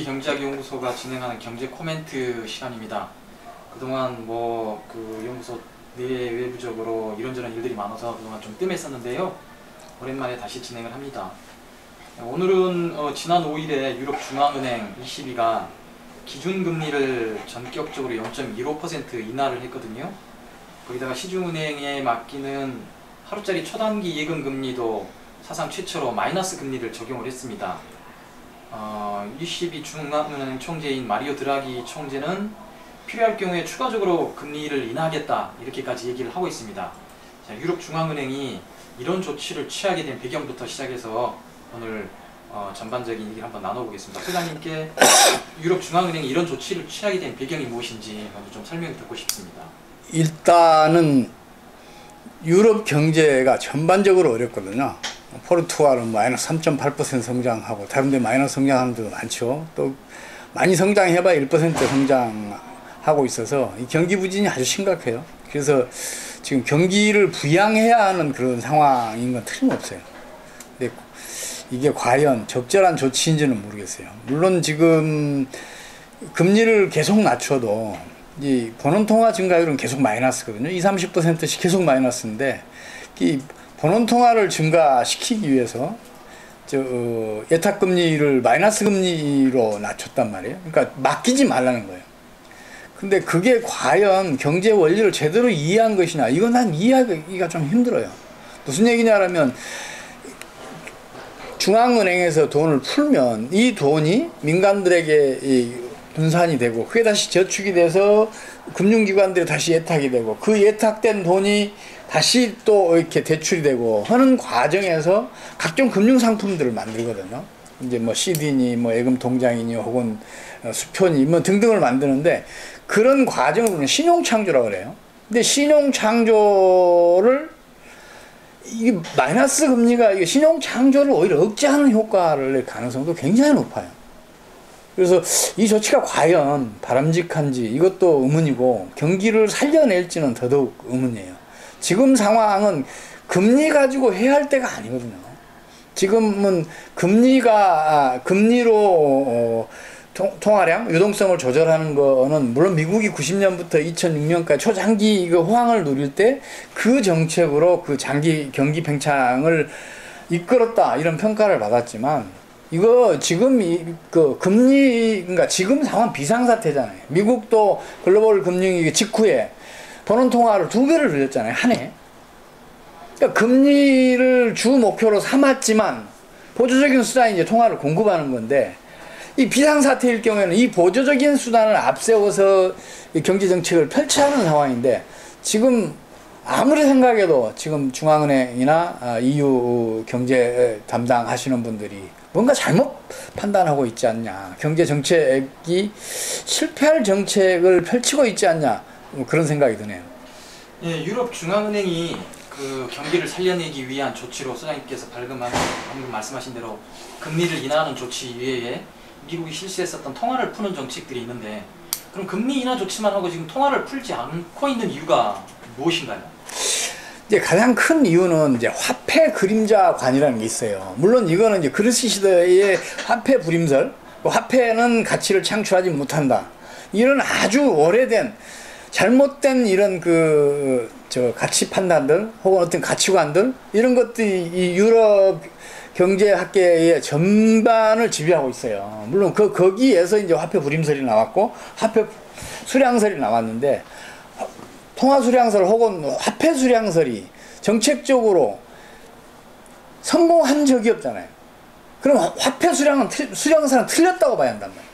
경제학연구소가 진행하는 경제 코멘트 시간입니다. 그동안 그 연구소 내외부적으로 이런저런 일들이 많아서 그동안 좀 뜸했었는데요. 오랜만에 다시 진행을 합니다. 오늘은 지난 5일에 유럽중앙은행 ECB가 기준금리를 전격적으로 0.15% 인하를 했거든요. 거기다가 시중은행에 맡기는 하루짜리 초단기 예금금리도 사상 최초로 마이너스 금리를 적용을 했습니다. ECB 중앙은행 총재인 마리오 드라기 총재는 필요할 경우에 추가적으로 금리를 인하하겠다 이렇게까지 얘기를 하고 있습니다. 자, 유럽중앙은행이 이런 조치를 취하게 된 배경부터 시작해서 오늘 전반적인 얘기를 한번 나눠보겠습니다. 소장님께 유럽중앙은행이 이런 조치를 취하게 된 배경이 무엇인지 먼저 좀 설명을 듣고 싶습니다. 일단은 유럽 경제가 전반적으로 어렵거든요. 포르투갈은 마이너스 3.8% 성장하고 다른 데 마이너스 성장하는 데도 많죠. 또 많이 성장해봐야 1% 성장하고 있어서 이 경기 부진이 아주 심각해요. 그래서 지금 경기를 부양해야 하는 그런 상황인 건 틀림없어요. 근데 이게 과연 적절한 조치인지는 모르겠어요. 물론 지금 금리를 계속 낮춰도 이 본원통화 증가율은 계속 마이너스거든요. 20-30%씩 계속 마이너스인데 이 본원통화를 증가시키기 위해서 예탁금리를 마이너스 금리로 낮췄단 말이에요. 그러니까 맡기지 말라는 거예요. 근데 그게 과연 경제 원리를 제대로 이해한 것이냐, 이건 난 이해하기가 좀 힘들어요. 무슨 얘기냐면 중앙은행에서 돈을 풀면 이 돈이 민간들에게 분산이 되고 그게 다시 저축이 돼서 금융기관들이 다시 예탁이 되고 그 예탁된 돈이 다시 또 이렇게 대출이 되고 하는 과정에서 각종 금융상품들을 만들거든요. 이제 CD니 예금 통장이니 혹은 수표니 등등을 만드는데 그런 과정을 신용창조라고 그래요. 근데 신용창조를 이게 마이너스 금리가 신용창조를 오히려 억제하는 효과를 낼 가능성도 굉장히 높아요. 그래서 이 조치가 과연 바람직한지 이것도 의문이고 경기를 살려낼지는 더더욱 의문이에요. 지금 상황은 금리 가지고 해야 할 때가 아니거든요. 지금은 금리로 통화량, 유동성을 조절하는 거는 물론 미국이 90년부터 2006년까지 초장기 호황을 누릴 때 그 정책으로 그 장기 경기 팽창을 이끌었다 이런 평가를 받았지만 이거 지금 그러니까 지금 상황 비상사태잖아요. 미국도 글로벌 금융위기 직후에 본원통화를 2배를 늘렸잖아요. 한 해. 그러니까 금리를 주 목표로 삼았지만 보조적인 수단이 이제 통화를 공급하는 건데 이 비상사태일 경우에는 이 보조적인 수단을 앞세워서 경제정책을 펼쳐야 하는 상황인데 지금 아무리 생각해도 지금 중앙은행이나 EU 경제 담당하시는 분들이 뭔가 잘못 판단하고 있지 않냐, 경제정책이 실패할 정책을 펼치고 있지 않냐 그런 생각이 드네요. 예, 유럽중앙은행이 그 경기를 살려내기 위한 조치로 소장님께서 방금 말씀하신 대로 금리를 인하하는 조치 이외에 미국이 실시했었던 통화를 푸는 정책들이 있는데 그럼 금리 인하 조치만 하고 지금 통화를 풀지 않고 있는 이유가 무엇인가요? 이제 가장 큰 이유는 이제 화폐 그림자관이라는 게 있어요. 물론 이거는 이제 그리스 시대의 화폐 불임설, 화폐는 가치를 창출하지 못한다. 이런 아주 오래된 잘못된 이런 가치 판단들 혹은 어떤 가치관들 이런 것들이 이 유럽 경제학계의 전반을 지배하고 있어요. 물론 거기에서 이제 화폐 불임설이 나왔고 화폐 수량설이 나왔는데 통화 수량설 혹은 화폐 수량설이 정책적으로 성공한 적이 없잖아요. 그럼 화폐 수량설은 틀렸다고 봐야 한단 말이에요.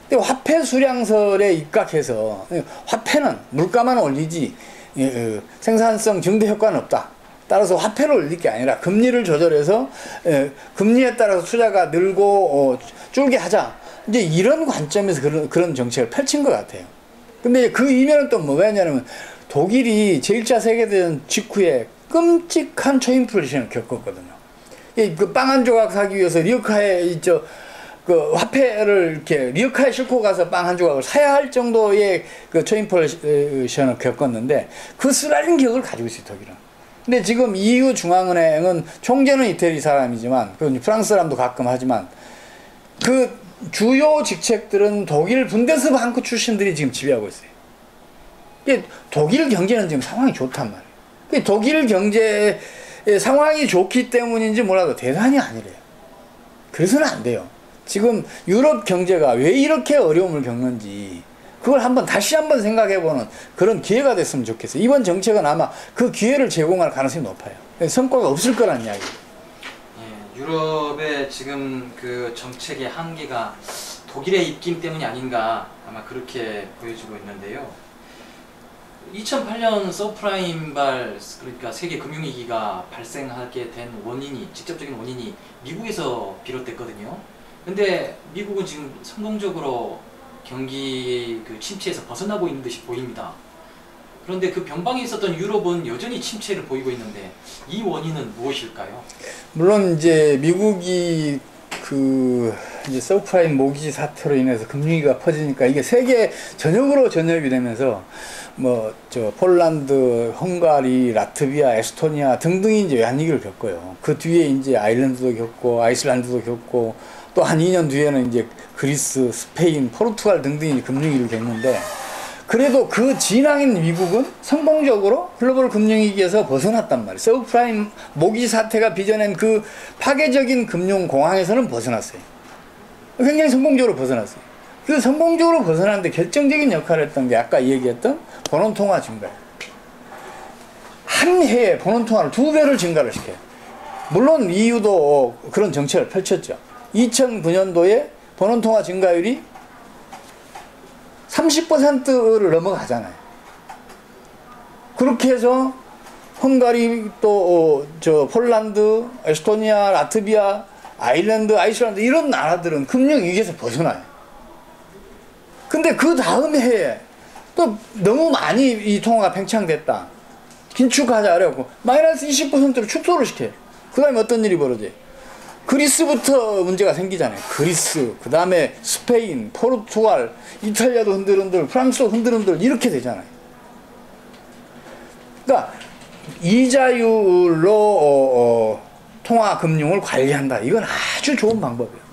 근데 화폐 수량설에 입각해서 화폐는 물가만 올리지 생산성 증대 효과는 없다. 따라서 화폐를 올릴 게 아니라 금리를 조절해서 금리에 따라서 투자가 늘고 줄게 하자. 이제 이런 관점에서 그런 정책을 펼친 것 같아요. 근데 그 이면은 또 뭐가 있냐면 독일이 제1차 세계대전 직후에 끔찍한 초인플레이션을 겪었거든요. 그 빵 한 조각 사기 위해서 리어카에 화폐를 이렇게 리어카에 싣고 가서 빵 한 조각을 사야 할 정도의 그 초인플레이션을 겪었는데 그 쓰라린 기억을 가지고 있어요, 독일은. 근데 지금 EU 중앙은행은 총재는 이태리 사람이지만 프랑스 사람도 가끔 하지만 주요 직책들은 독일 분데스방크 출신들이 지금 지배하고 있어요. 이게 독일 경제는 지금 상황이 좋단 말이에요. 독일 경제의 상황이 좋기 때문인지 몰라도 대단히 아니래요. 그래서는 안 돼요. 지금 유럽 경제가 왜 이렇게 어려움을 겪는지 그걸 다시 한번 생각해보는 그런 기회가 됐으면 좋겠어요. 이번 정책은 아마 그 기회를 제공할 가능성이 높아요. 성과가 없을 거란 이야기예요. 예, 유럽의 지금 그 정책의 한계가 독일의 입김 때문이 아닌가 아마 그렇게 보여지고 있는데요. 2008년 서프라임발 그러니까 세계 금융위기가 발생하게 된 원인이 직접적인 원인이 미국에서 비롯됐거든요. 근데 미국은 지금 성공적으로 경기 그 침체에서 벗어나고 있는 듯이 보입니다. 그런데 그 변방에 있었던 유럽은 여전히 침체를 보이고 있는데 이 원인은 무엇일까요? 물론 이제 미국이 이제 서프라임 모기지 사태로 인해서 금융위기가 퍼지니까 이게 세계 전역으로 전염이 되면서 폴란드, 헝가리, 라트비아, 에스토니아 등등이 이제 외환위기를 겪어요. 그 뒤에 이제 아일랜드도 겪고 아이슬란드도 겪고 또 한 2년 뒤에는 이제 그리스, 스페인, 포르투갈 등등이 금융위기를 겪는데 그래도 그 진앙인 미국은 성공적으로 글로벌 금융위기에서 벗어났단 말이에요. 서브프라임 모기지 사태가 빚어낸 그 파괴적인 금융공황에서는 벗어났어요. 굉장히 성공적으로 벗어났어요. 그 성공적으로 벗어나는데 결정적인 역할을 했던 게 아까 얘기했던 본원통화 증가예요. 한 해에 본원통화를 2배를 증가를 시켜요. 물론 EU도 그런 정책을 펼쳤죠. 2009년도에 본원통화 증가율이 30%를 넘어가잖아요. 그렇게 해서 헝가리 또 폴란드, 에스토니아, 라트비아, 아일랜드, 아이슬란드 이런 나라들은 금융위기에서 벗어나요. 근데 그 다음 해에 또 너무 많이 이 통화가 팽창됐다. 긴축하자 그래갖고 마이너스 20%로 축소를 시켜요. 그 다음에 어떤 일이 벌어져요? 그리스부터 문제가 생기잖아요. 그리스, 그 다음에 스페인, 포르투갈, 이탈리아도 흔들흔들, 프랑스도 흔들흔들 이렇게 되잖아요. 그러니까 이자율로 통화 금융을 관리한다. 이건 아주 좋은 방법이에요.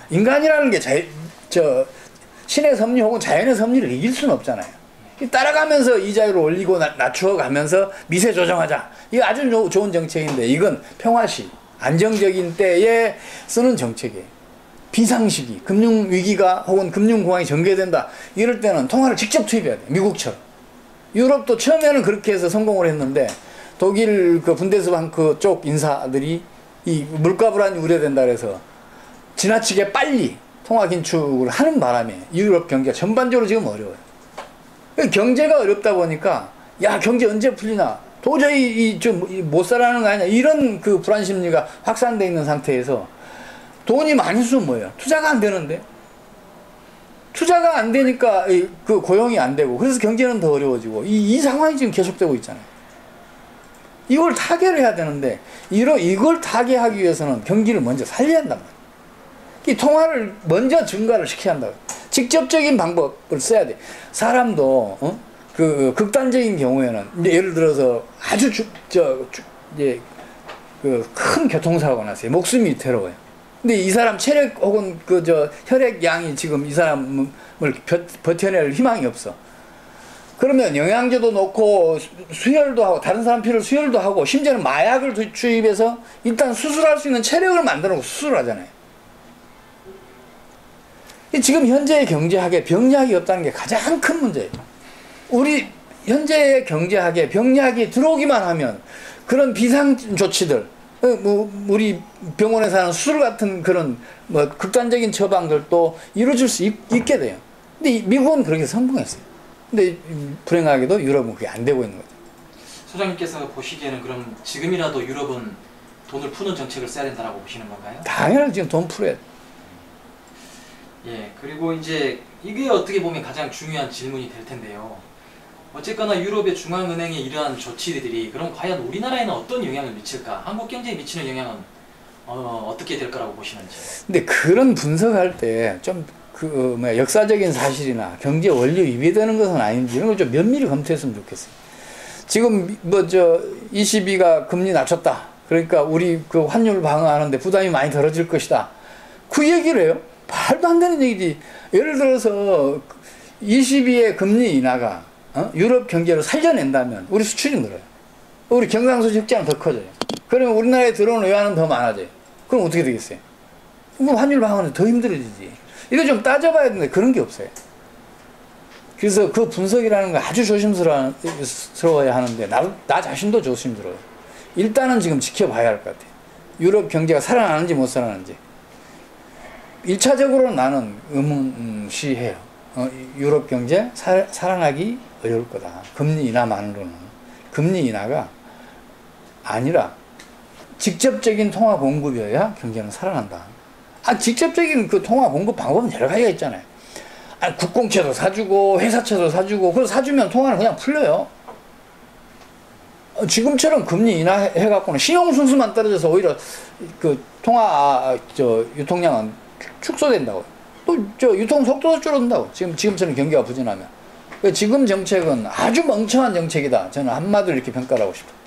인간이라는 게 신의 섭리 혹은 자연의 섭리를 이길 수는 없잖아요. 따라가면서 이자율을 올리고 낮추어가면서 미세 조정하자. 이거 아주 좋은 정책인데 이건 평화시 안정적인 때에 쓰는 정책이에요. 비상시기, 금융위기가 혹은 금융공황이 전개된다. 이럴 때는 통화를 직접 투입해야 돼요. 미국처럼. 유럽도 처음에는 그렇게 해서 성공을 했는데 독일 그 분데스방크 쪽 인사들이 이 물가 불안이 우려된다 그래서 지나치게 빨리 통화 긴축을 하는 바람에 유럽 경제가 전반적으로 지금 어려워요. 경제가 어렵다 보니까 야 경제 언제 풀리나 도저히 못 살아가는 거 아니냐 이런 그 불안 심리가 확산되어 있는 상태에서 돈이 많이 쓰면 뭐예요? 투자가 안 되는데 투자가 안 되니까 그 고용이 안 되고 그래서 경제는 더 어려워지고 이 상황이 지금 계속되고 있잖아요. 이걸 타개를 해야 되는데 이걸 타개하기 위해서는 경기를 먼저 살려야 한단 말이에요. 이 통화를 먼저 증가를 시켜야 한다고. 직접적인 방법을 써야 돼. 사람도 그 극단적인 경우에는 이제 예를 들어서 아주 이제 그 큰 교통사고가 났어요. 목숨이 위태로워요. 근데 이 사람 체력 혹은 혈액 양이 지금 이 사람을 버텨낼 희망이 없어. 그러면 영양제도 넣고 수혈도 하고 다른 사람 피를 수혈도 하고 심지어는 마약을 투입해서 일단 수술할 수 있는 체력을 만들어 놓고 수술을 하잖아요. 지금 현재의 경제학에 병약이 없다는 게 가장 큰 문제예요. 우리 현재의 경제학에 병약이 들어오기만 하면 그런 비상조치들, 우리 병원에서 하는 수술 같은 그런 극단적인 처방들도 이루어질 수 있게 돼요. 근데 미국은 그렇게 성공했어요. 근데 불행하게도 유럽은 그게 안 되고 있는 거죠. 소장님께서 보시기에는 그럼 지금이라도 유럽은 돈을 푸는 정책을 써야 된다고 보시는 건가요? 당연히 지금 돈 풀어야 돼. 예, 그리고 이제 이게 어떻게 보면 가장 중요한 질문이 될 텐데요. 어쨌거나 유럽의 중앙은행의 이러한 조치들이 그럼 과연 우리나라에는 어떤 영향을 미칠까? 한국 경제에 미치는 영향은 어떻게 될 거라고 보시는지? 근데 그런 분석할 때 좀 역사적인 사실이나 경제 원리 위배되는 것은 아닌지 이런 걸 좀 면밀히 검토했으면 좋겠어요. 지금 ECB가 금리 낮췄다. 그러니까 우리 그 환율 방어하는데 부담이 많이 덜어질 것이다. 그 얘기를 해요. 말도 안 되는 얘기지. 예를 들어서 22의 금리 인하가 유럽 경제를 살려낸다면 우리 수출이 늘어요. 우리 경상수지 흑자는 더 커져요. 그러면 우리나라에 들어오는 외환은 더 많아져요. 그럼 어떻게 되겠어요? 그럼 환율 방어는 더 힘들어지지. 이거 좀 따져봐야 되는데 그런 게 없어요. 그래서 그 분석이라는 거 아주 조심스러워야 하는데 나 자신도 조심스러워요. 일단은 지금 지켜봐야 할 것 같아요. 유럽 경제가 살아나는지 못 살아나는지. 1차적으로 나는 의문시해요. 유럽 경제 살아나기 어려울 거다. 금리 인하만으로는. 금리 인하가 아니라 직접적인 통화 공급이어야 경제는 살아난다. 직접적인 그 통화 공급 방법은 여러 가지가 있잖아요. 국공채도 사주고 회사채도 사주고 그걸 사주면 통화는 그냥 풀려요. 지금처럼 금리 인하해갖고는 신용순수만 떨어져서 오히려 그 통화 유통량은 축소된다고. 또 유통 속도도 줄어든다고. 지금처럼 경기가 부진하면. 지금 정책은 아주 멍청한 정책이다. 저는 한마디로 이렇게 평가를 하고 싶어요.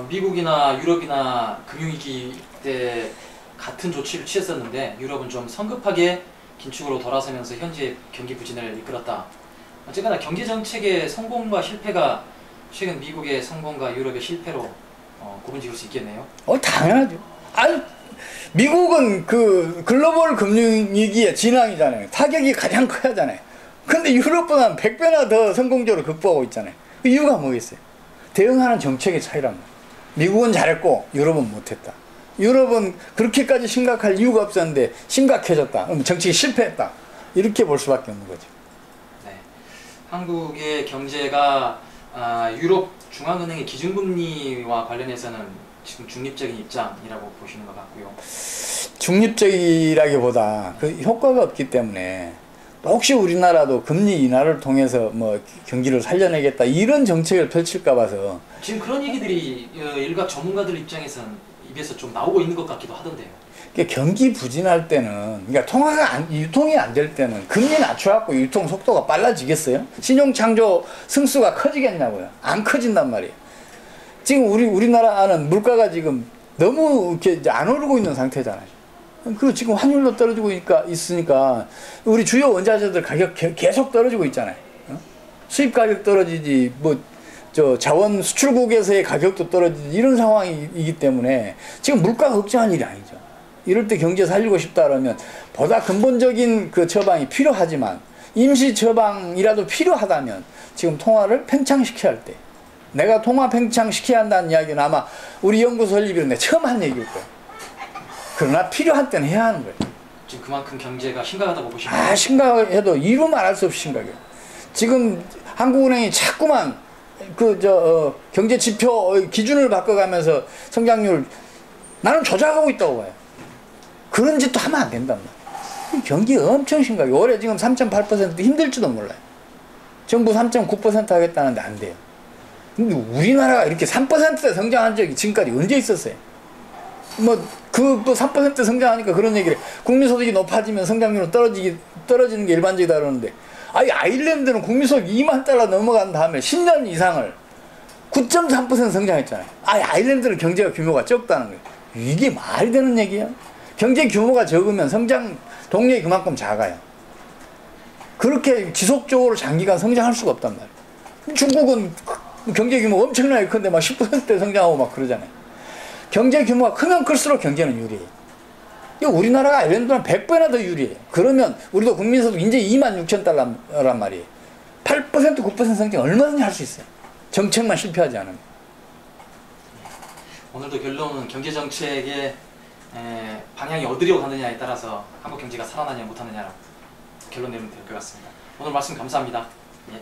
미국이나 유럽이나 금융위기 때 같은 조치를 취했었는데 유럽은 좀 성급하게 긴축으로 돌아서면서 현재 경기 부진을 이끌었다. 어쨌거나 경제정책의 성공과 실패가 최근 미국의 성공과 유럽의 실패로 구분지을 수 있겠네요. 당연하죠. 미국은 그 글로벌 금융위기의 진앙이잖아요. 타격이 가장 커야 하잖아요. 근데 유럽보다는 100배나 더 성공적으로 극복하고 있잖아요. 그 이유가 뭐겠어요? 대응하는 정책의 차이랍니다. 미국은 잘했고 유럽은 못했다. 유럽은 그렇게까지 심각할 이유가 없었는데 심각해졌다. 그럼 정책이 실패했다. 이렇게 볼 수밖에 없는 거죠. 네, 한국의 경제가 유럽 중앙은행의 기준금리와 관련해서는 지금 중립적인 입장이라고 보시는 것 같고요. 중립적이라기보다 그 효과가 없기 때문에 혹시 우리나라도 금리 인하를 통해서 뭐 경기를 살려내겠다 이런 정책을 펼칠까 봐서 지금 그런 얘기들이 일각 전문가들 입장에서는 입에서 좀 나오고 있는 것 같기도 하던데요. 경기 부진할 때는 그러니까 유통이 안 될 때는 금리 낮춰갖고 유통 속도가 빨라지겠어요? 신용 창조 승수가 커지겠냐고요? 안 커진단 말이에요. 지금 우리나라는 물가가 지금 너무 이렇게 이제 안 오르고 있는 상태잖아요. 그 지금 환율도 떨어지고 있으니까 우리 주요 원자재들 가격 계속 떨어지고 있잖아요. 수입 가격 떨어지지 자원 수출국에서의 가격도 떨어지지 이런 상황이기 때문에 지금 물가가 걱정할 일이 아니죠. 이럴 때 경제 살리고 싶다 그러면 보다 근본적인 그 처방이 필요하지만 임시 처방이라도 필요하다면 지금 통화를 팽창시켜야 할 때 내가 통화 팽창시켜야 한다는 이야기는 아마 우리 연구소 설립이런데 처음 한 얘기일 거예요. 그러나 필요한 때는 해야 하는 거예요. 지금 그만큼 경제가 심각하다고 보시나요? 심각해도 이루 말할 수 없이 심각해요. 지금 한국은행이 자꾸만 경제 지표 기준을 바꿔가면서 성장률 나는 조작하고 있다고 봐요. 그런 짓도 하면 안 된단 말이에요. 경기 엄청 심각해요. 올해 지금 3.8% 힘들지도 몰라요. 정부 3.9% 하겠다는데 안 돼요. 근데 우리나라가 이렇게 3%대 성장한 적이 지금까지 언제 있었어요? 또 3% 성장하니까 그런 얘기를 국민소득이 높아지면 성장률은 떨어지는 게 일반적이다 그러는데 아일랜드는 국민소득 2만 달러 넘어간 다음에 10년 이상을 9.3% 성장했잖아요. 아일랜드는 경제가 규모가 적다는 거예요. 이게 말이 되는 얘기야? 경제 규모가 적으면 성장 동력이 그만큼 작아요. 그렇게 지속적으로 장기간 성장할 수가 없단 말이에요. 중국은 경제 규모가 엄청나게 큰데 막 10% 성장하고 막 그러잖아요. 경제 규모가 크면 클수록 경제는 유리해요. 우리나라가 아일랜드는 100배나 더 유리해요. 그러면 우리도 국민소득 이제 26,000달러란 말이에요. 8% 9% 성장 얼마든지 할 수 있어요. 정책만 실패하지 않으면. 오늘도 결론은 경제정책의 방향이 어디로 가느냐에 따라서 한국 경제가 살아나냐 못하느냐라고 결론 내면 될 것 같습니다. 오늘 말씀 감사합니다. 예.